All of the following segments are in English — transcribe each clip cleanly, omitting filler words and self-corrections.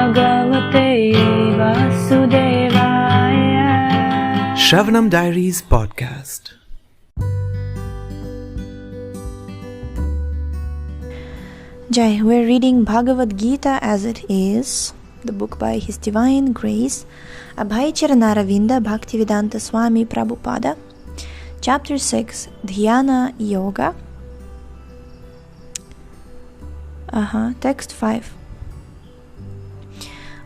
Bhagavate Vasudevaya. Shravanam Diaries Podcast. Jai, we're reading Bhagavad Gita as it is, the book by His Divine Grace, Abhay Charanaravinda Bhaktivedanta Swami Prabhupada, Chapter 6, Dhyana Yoga. Text 5.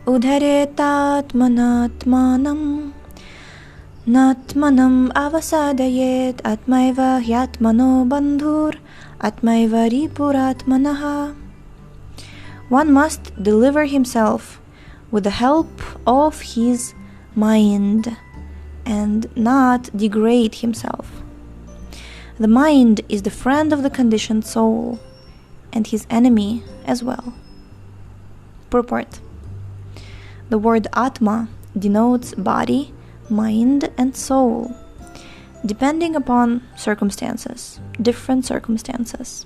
Udharetatmanatmanam natmanam avasadayet atmaiva hyatmano bandhur atmaiva ripuratmanaha. One must deliver himself with the help of his mind and not degrade himself. The mind is the friend of the conditioned soul and his enemy as well. Purport. The word Atma denotes body, mind, and soul, depending upon circumstances, different circumstances.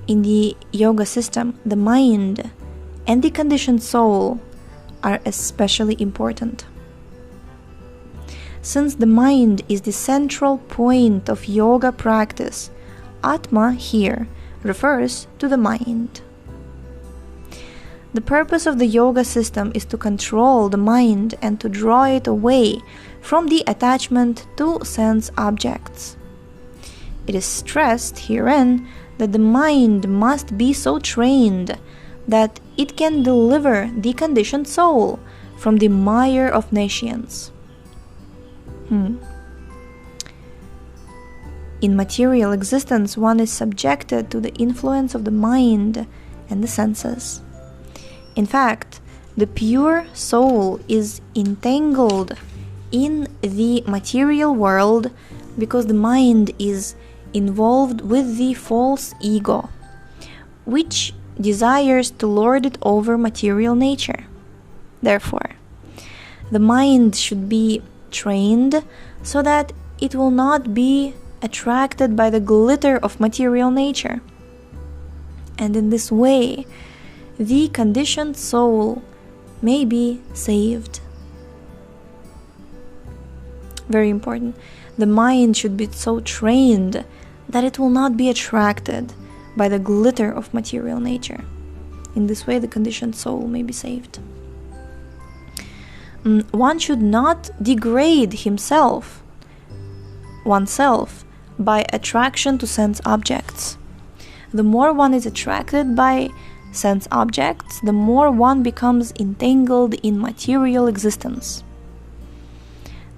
In the yoga system, the mind and the conditioned soul are especially important. Since the mind is the central point of yoga practice, Atma here refers to the mind. The purpose of the yoga system is to control the mind and to draw it away from the attachment to sense objects. It is stressed herein that the mind must be so trained that it can deliver the conditioned soul from the mire of nescience. In material existence, one is subjected to the influence of the mind and the senses. In fact, the pure soul is entangled in the material world because the mind is involved with the false ego, which desires to lord it over material nature. Therefore, the mind should be trained so that it will not be attracted by the glitter of material nature. And in this way, the conditioned soul may be saved. Very important. The mind should be so trained that it will not be attracted by the glitter of material nature. In this way, the conditioned soul may be saved. One should not degrade oneself by attraction to sense objects. The more one is attracted by sense objects, the more one becomes entangled in material existence.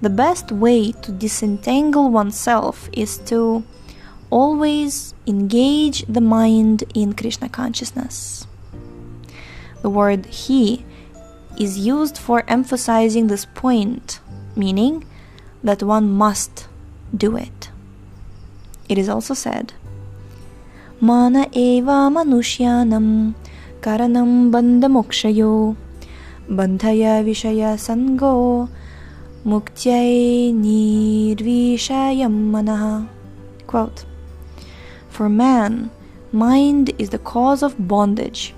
The best way to disentangle oneself is to always engage the mind in Krishna consciousness. The word He is used for emphasizing this point, meaning that one must do it. It is also said, Mana eva manushyanam karanam bandha mokshayo bandhaya vishaya sango muktyai nirvishayam manaha. Quote, for man, mind is the cause of bondage,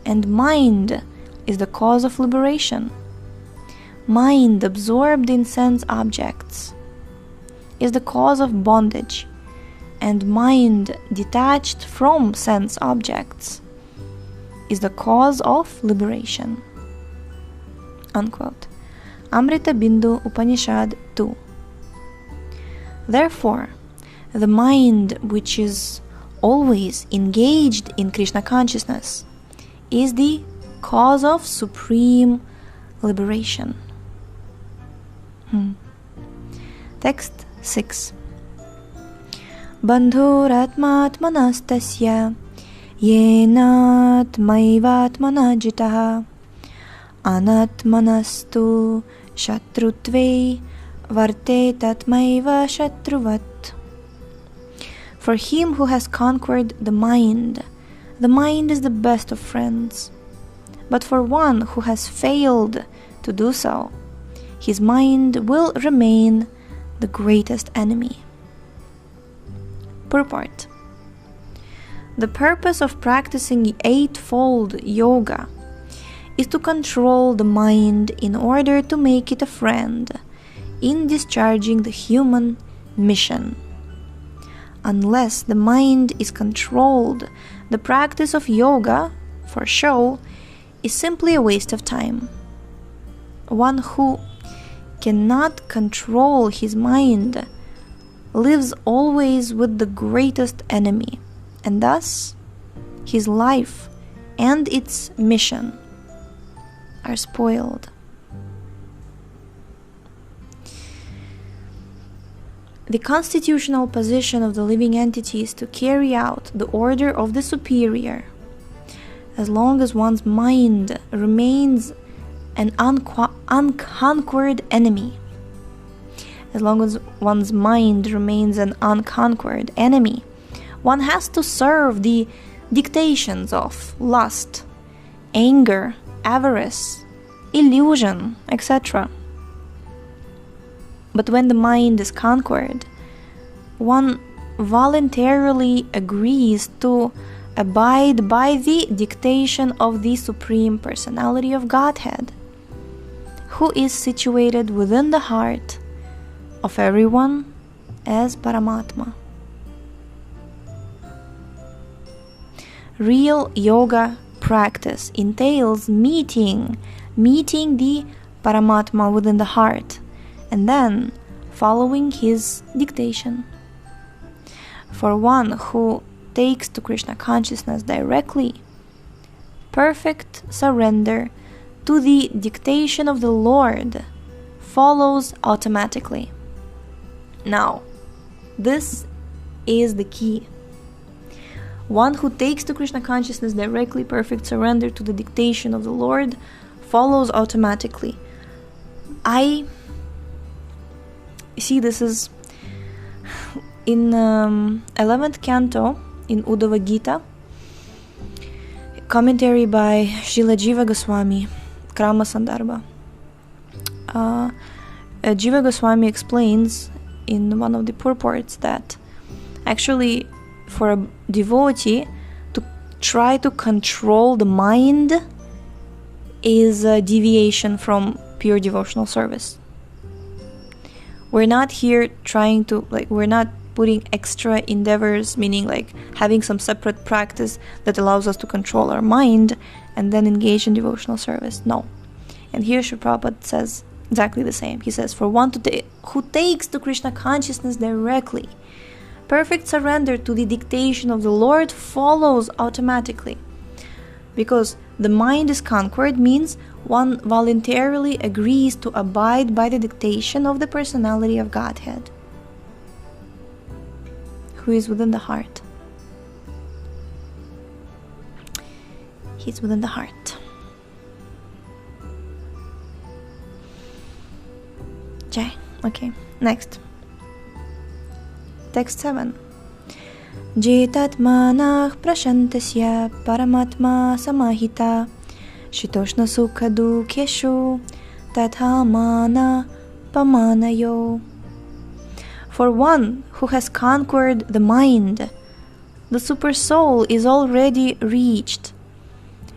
and mind is the cause of liberation. Mind absorbed in sense objects is the cause of bondage, and mind detached from sense objects is the cause of liberation. Unquote. Amrita Bindu Upanishad 2. Therefore, the mind which is always engaged in Krishna consciousness is the cause of supreme liberation. Text 6. Bandhuratmatmanastasya yenatmaivatmana jitaha anatmanastu shatrutve vartetatmaiva shatruvat. For him who has conquered the mind is the best of friends. But for one who has failed to do so, his mind will remain the greatest enemy. Purport. The purpose of practicing eightfold yoga is to control the mind in order to make it a friend in discharging the human mission. Unless the mind is controlled, the practice of yoga, for show, is simply a waste of time. One who cannot control his mind lives always with the greatest enemy, and thus his life and its mission are spoiled. The constitutional position of the living entity is to carry out the order of the superior. As long as one's mind remains an unconquered enemy, as long as one's mind remains an unconquered enemy, one has to serve the dictations of lust, anger, avarice, illusion, etc. But when the mind is conquered, one voluntarily agrees to abide by the dictation of the Supreme Personality of Godhead, who is situated within the heart of everyone as Paramatma. Real yoga practice entails meeting the Paramatma within the heart, and then following his dictation. For one who takes to Krishna consciousness directly, perfect surrender to the dictation of the Lord follows automatically. Now, this is the key. One who takes to Krishna consciousness directly, perfect surrender to the dictation of the Lord follows automatically. I see this is in 11th canto in Uddhava Gita, commentary by Srila Jiva Goswami, Krama Sandarbha. Jiva Goswami explains in one of the purports that actually for a devotee to try to control the mind is a deviation from pure devotional service. We're not here trying to, we're not putting extra endeavors, meaning having some separate practice that allows us to control our mind and then engage in devotional service. No. And here Srila Prabhupada says exactly the same. He says, for one who takes to Krishna consciousness directly, perfect surrender to the dictation of the Lord follows automatically. Because the mind is conquered means one voluntarily agrees to abide by the dictation of the Personality of Godhead, who is within the heart. He's within the heart. Jai. Okay, next. Text 7. Jetatmanah prashantasya paramatma samahita shitoshna sukha dukheshu tathamana pamanayo. For one who has conquered the mind, the super soul is already reached,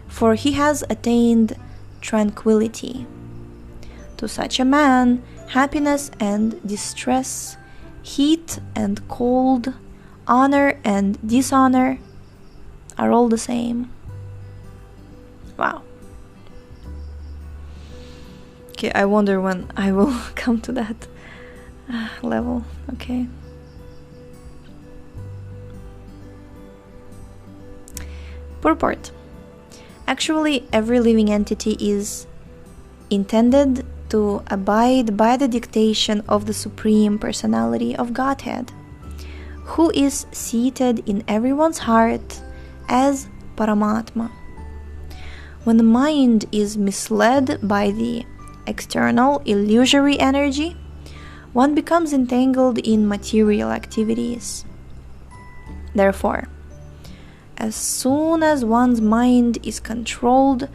for he has attained tranquility. To such a man, happiness and distress, heat and cold, honor and dishonor are all the same. Wow. Okay, I wonder when I will come to that level. Okay. Purport. Actually, every living entity is intended to abide by the dictation of the Supreme Personality of Godhead, who is seated in everyone's heart as Paramatma. When the mind is misled by the external illusory energy, one becomes entangled in material activities. Therefore, as soon as one's mind is controlled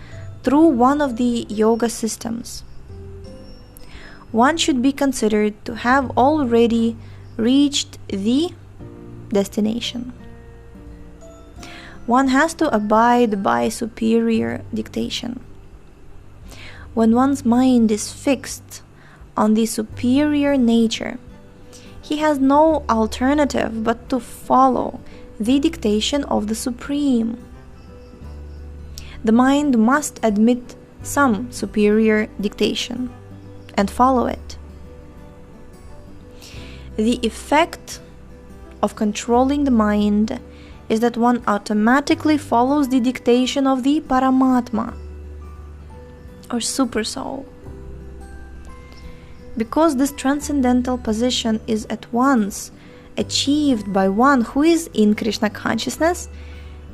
through one of the yoga systems, one should be considered to have already reached the destination. one has to abide by superior dictation. When one's mind is fixed on the superior nature, he has no alternative but to follow the dictation of the Supreme. The mind must admit some superior dictation and follow it. The effect of controlling the mind is that one automatically follows the dictation of the Paramatma, or Supersoul. Because this transcendental position is at once achieved by one who is in Krishna consciousness,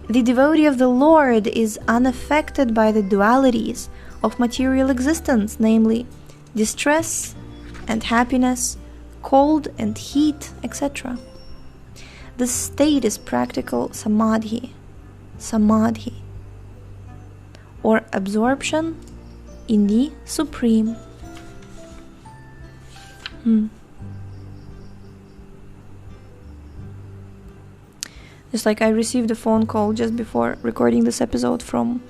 the devotee of the Lord is unaffected by the dualities of material existence, namely distress and happiness, cold and heat, etc. This state is practical samadhi, or absorption in the Supreme. Just like I received a phone call just before recording this episode from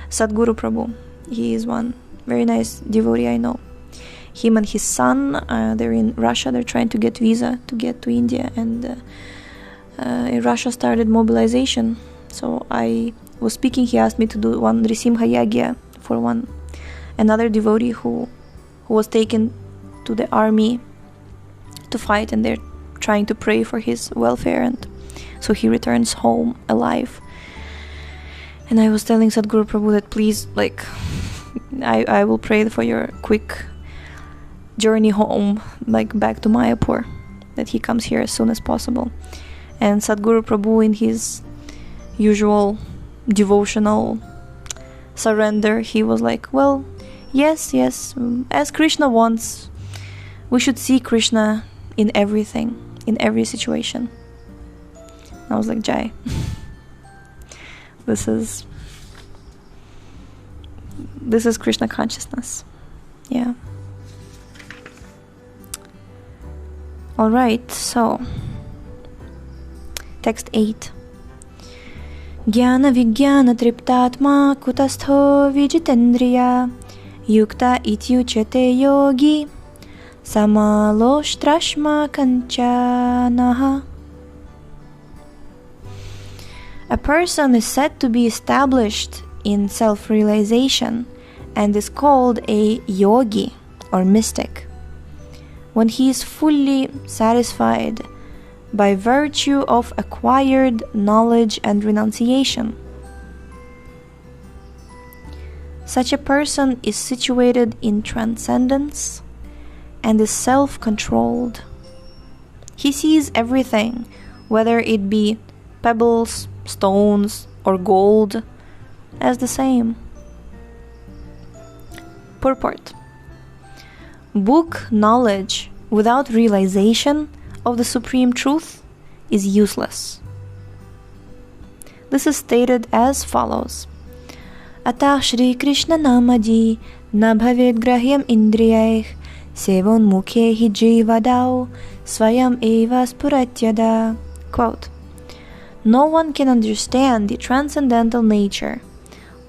Sadhguru Prabhu. He is one very nice devotee I know. Him and his son, they're in Russia. They're trying to get visa to get to India, and in Russia started mobilization. So I was speaking. He asked me to do one Risimha Yagya for another devotee who was taken to the army to fight, and they're trying to pray for his welfare, and so he returns home alive. And I was telling Sadhguru Prabhu that please, I will pray for your quick journey home, back to Mayapur, that he comes here as soon as possible. And Sadhguru Prabhu, in his usual devotional surrender, he was like, well, yes, as Krishna wants, we should see Krishna in everything, in every situation. I was like, Jai, this is Krishna consciousness. Yeah. Alright, so text 8. Jnana Vijnana Triptatma Kutastho Vijitendriya Yukta Ityuchate Yogi Samaloshrashma Kanchanaha. A person is said to be established in self-realization and is called a yogi or mystic when he is fully satisfied by virtue of acquired knowledge and renunciation. Such a person is situated in transcendence and is self-controlled. He sees everything, whether it be pebbles, stones, or gold, as the same. Purport: book knowledge without realization of the supreme truth is useless. This is stated as follows: Atah Shri Krishna Namadi na bhavet grahyam indriyaih sevon mukhe hi jivadau swayam eva spuratyada. Quote: no one can understand the transcendental nature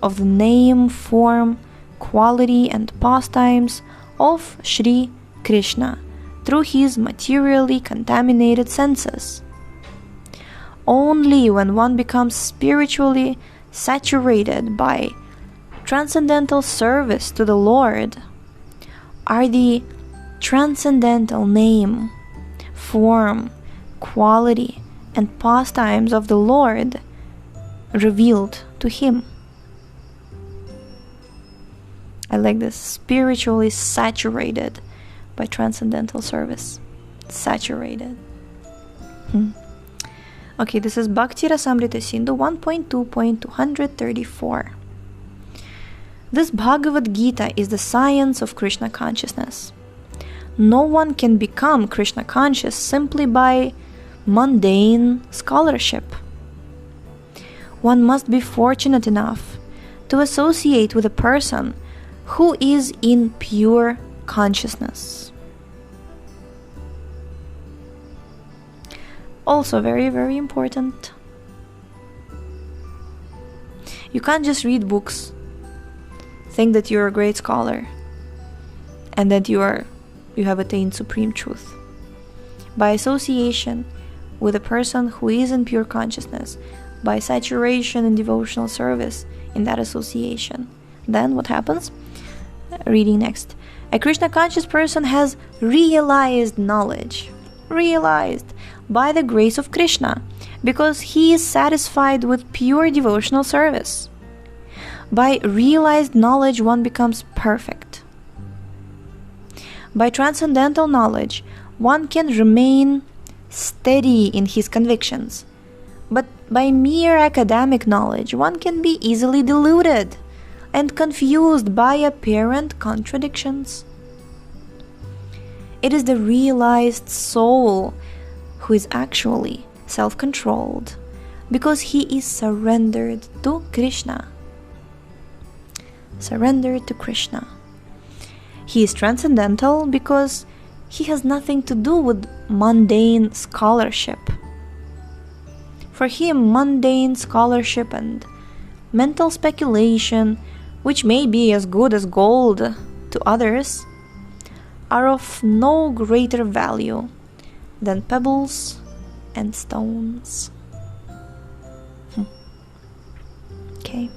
of the name, form, quality, and pastimes of Shri Krishna through his materially contaminated senses. Only when one becomes spiritually saturated by transcendental service to the Lord are the transcendental name, form, quality, and pastimes of the Lord revealed to him. I like this. Spiritually saturated by transcendental service. Saturated. Okay, this is Bhakti Rasamrita Sindhu 1.2.234. This Bhagavad Gita is the science of Krishna consciousness. No one can become Krishna conscious simply by mundane scholarship. One must be fortunate enough to associate with a person who is in pure consciousness. Also very, very important. You can't just read books, think that you're a great scholar, and that you have attained supreme truth. By association with a person who is in pure consciousness, by saturation in devotional service in that association, then what happens? Reading next. A Krishna conscious person has realized knowledge, realized by the grace of Krishna, because he is satisfied with pure devotional service. By realized knowledge, one becomes perfect. By transcendental knowledge, one can remain steady in his convictions. But by mere academic knowledge, one can be easily deluded and confused by apparent contradictions. It is the realized soul who is actually self-controlled, because he is surrendered to Krishna. Surrendered to Krishna. He is transcendental because he has nothing to do with mundane scholarship. For him, mundane scholarship and mental speculation, which may be as good as gold to others, are of no greater value than pebbles and stones. Okay.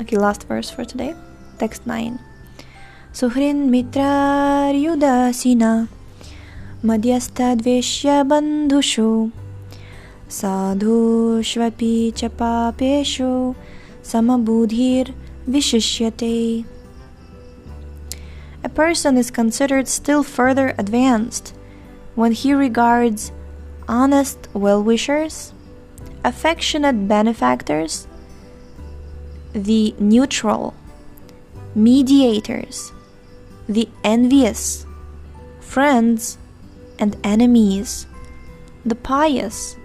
Okay, last verse for today. Text 9. Suhrin mitra ryudasina madhyastha dveshya bandhushu sadhu shvapi chapapeshu samabudhir vishishyate. A person is considered still further advanced when he regards honest well-wishers, affectionate benefactors, the neutral, mediators, the envious, friends and enemies, the pious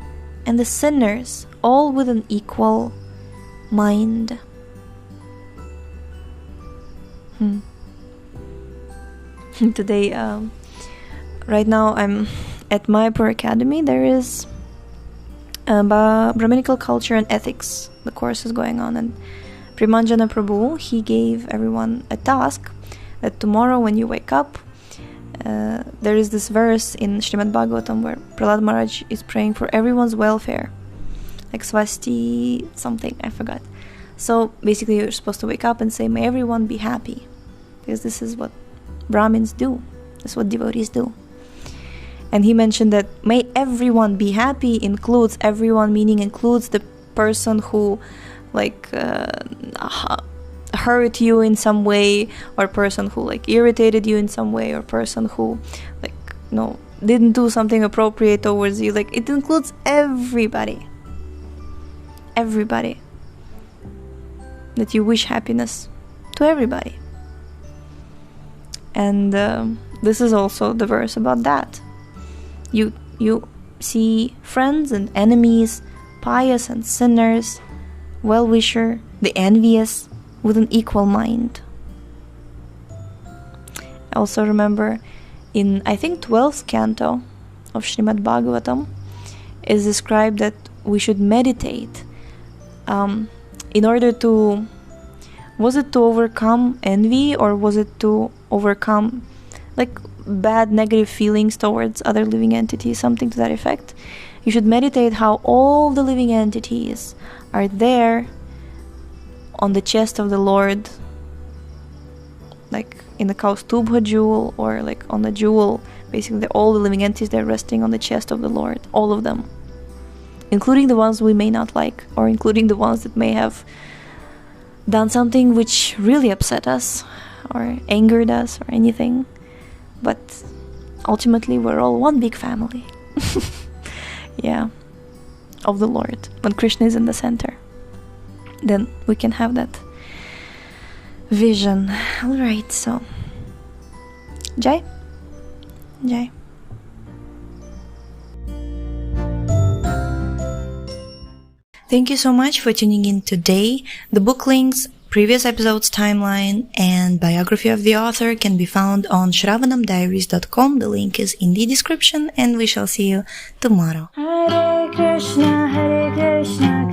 and the sinners, all with an equal mind. Today, right now I'm at Mayapur Academy. There is Brahminical culture and ethics. The course is going on, and Primanjana Prabhu, he gave everyone a task that tomorrow when you wake up, there is this verse in Srimad Bhagavatam where Prahlad Maharaj is praying for everyone's welfare, like Swasti something, I forgot. So basically you're supposed to wake up and say, may everyone be happy, because this is what Brahmins do, this is what devotees do. And he mentioned that may everyone be happy includes everyone, meaning includes the person who hurt you in some way, or person who irritated you in some way, or person who didn't do something appropriate towards you. It includes everybody, that you wish happiness to everybody. And this is also the verse about that. You see friends and enemies, pious and sinners, well-wisher, the envious, with an equal mind. I also remember in, I think, 12th canto of Srimad Bhagavatam is described that we should meditate in order to, was it to overcome envy, or was it to overcome bad negative feelings towards other living entities, something to that effect. You should meditate how all the living entities are there on the chest of the Lord, like in the Kaustubha jewel, or on the jewel. Basically, all the living entities, they're resting on the chest of the Lord, all of them, including the ones we may not like, or including the ones that may have done something which really upset us or angered us or anything. But ultimately, we're all one big family. Yeah, of the Lord. When Krishna is in the center, then we can have that vision. Alright, so Jai. Jai. Thank you so much for tuning in today. The book links Previous episodes timeline and biography of the author can be found on shravanamdiaries.com. The link is in the description, and we shall see you tomorrow. Hare Krishna, Krishna